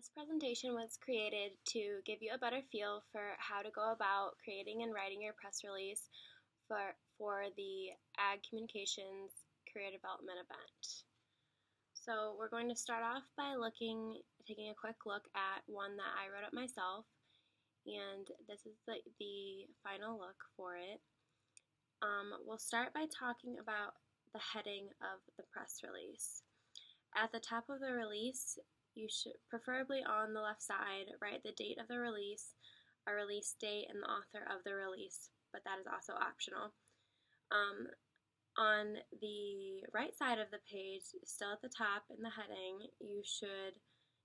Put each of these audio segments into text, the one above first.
This presentation was created to give you a better feel for how to go about creating and writing your press release for the Ag Communications Career Development event. So we're going to start off by taking a quick look at one that I wrote up myself, and this is the final look for it. We'll start by talking about the heading of the press release. At the top of the release, you should, preferably on the left side, write the date of the release, a release date, and the author of the release, but that is also optional. On the right side of the page, still at the top in the heading, you should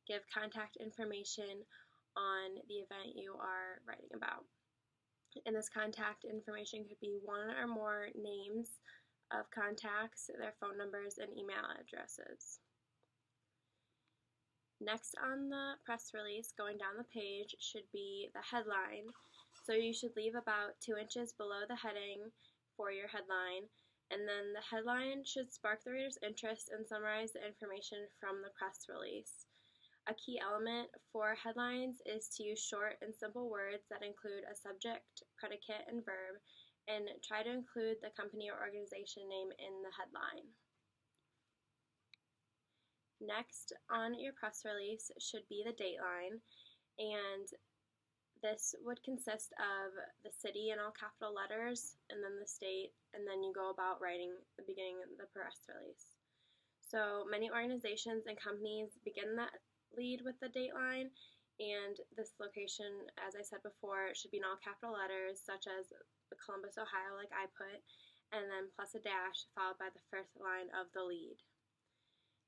give contact information on the event you are writing about. And this contact information could be one or more names of contacts, their phone numbers, and email addresses. Next on the press release, going down the page, should be the headline. So you should leave about 2 inches below the heading for your headline, and then the headline should spark the reader's interest and summarize the information from the press release. A key element for headlines is to use short and simple words that include a subject, predicate, and verb, and try to include the company or organization name in the headline. Next on your press release should be the dateline, and this would consist of the city in all capital letters, and then the state, and then you go about writing the beginning of the press release. So many organizations and companies begin that lead with the dateline, and this location, as I said before, should be in all capital letters, such as the Columbus, Ohio, like I put, and then plus a dash followed by the first line of the lead.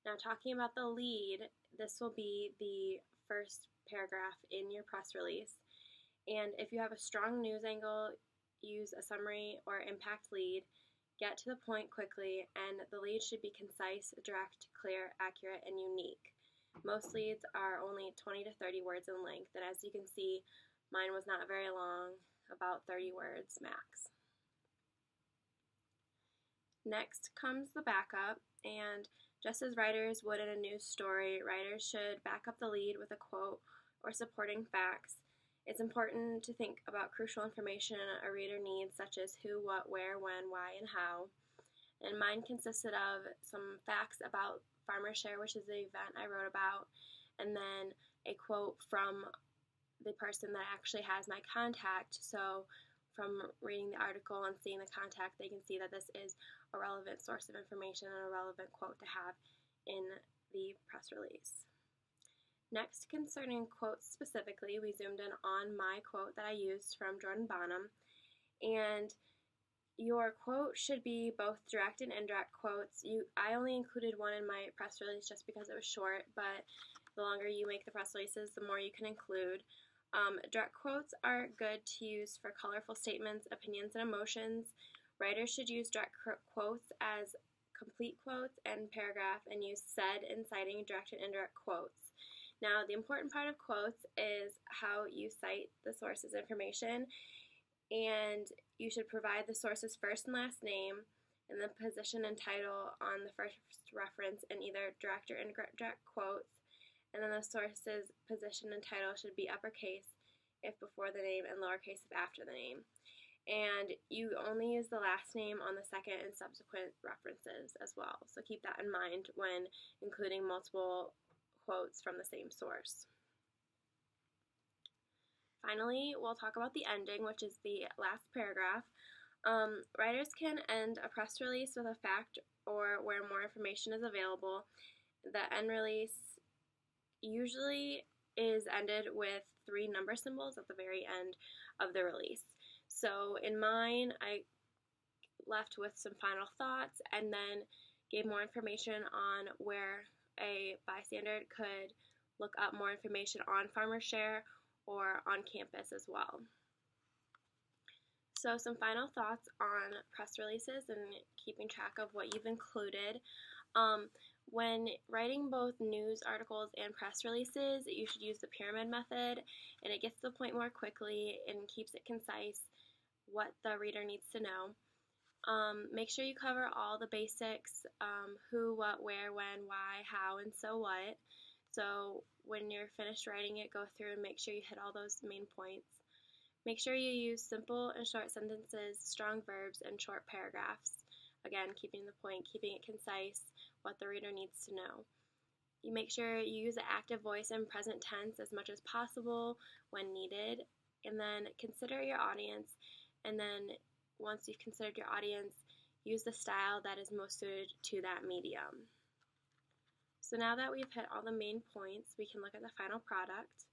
Now, talking about the lead, this will be the first paragraph in your press release. And if you have a strong news angle, use a summary or impact lead, get to the point quickly, and the lead should be concise, direct, clear, accurate, and unique. Most leads are only 20 to 30 words in length, and as you can see, mine was not very long, about 30 words max. Next comes the backup, and just as writers would in a news story, writers should back up the lead with a quote or supporting facts. It's important to think about crucial information a reader needs, such as who, what, where, when, why, and how. And mine consisted of some facts about Farmer Share, which is the event I wrote about, and then a quote from the person that actually has my contact. So from reading the article and seeing the contact, they can see that this is a relevant source of information and a relevant quote to have in the press release. Next, concerning quotes specifically, we zoomed in on my quote that I used from Jordan Bonham, and your quote should be both direct and indirect quotes. I only included one in my press release just because it was short, but the longer you make the press releases, the more you can include. Direct quotes are good to use for colorful statements, opinions, and emotions. Writers should use direct quotes as complete quotes and paragraph, and use said, inciting, direct, and indirect quotes. Now, the important part of quotes is how you cite the source's information, and you should provide the source's first and last name, and the position and title on the first reference in either direct or indirect quotes, and then the source's position and title should be uppercase if before the name and lowercase if after the name. And you only use the last name on the second and subsequent references as well. So keep that in mind when including multiple quotes from the same source. Finally, we'll talk about the ending, which is the last paragraph. Writers can end a press release with a fact or where more information is available. The end release usually is ended with 3 number symbols at the very end of the release. So in mine, I left with some final thoughts and then gave more information on where a bystander could look up more information on Farmer Share or on campus as well. So some final thoughts on press releases and keeping track of what you've included. When writing both news articles and press releases, you should use the pyramid method, and it gets to the point more quickly and keeps it concise what the reader needs to know. Make sure you cover all the basics, who, what, where, when, why, how, and so what. So when you're finished writing it, go through and make sure you hit all those main points. Make sure you use simple and short sentences, strong verbs, and short paragraphs. Again, keeping the point, keeping it concise, what the reader needs to know. You make sure you use the active voice and present tense as much as possible when needed, and then consider your audience, and then once you've considered your audience, use the style that is most suited to that medium. So now that we've hit all the main points, we can look at the final product.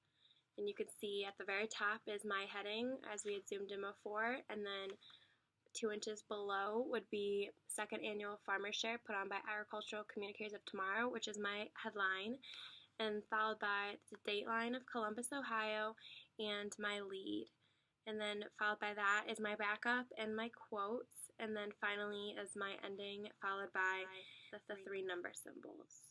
And you can see at the very top is my heading as we had zoomed in before, and then 2 inches below would be Second Annual Farmer Share put on by Agricultural Communicators of Tomorrow, which is my headline, and followed by the dateline of Columbus, Ohio, and my lead. And then followed by that is my backup and my quotes, and then finally is my ending, followed by the 3 number symbols.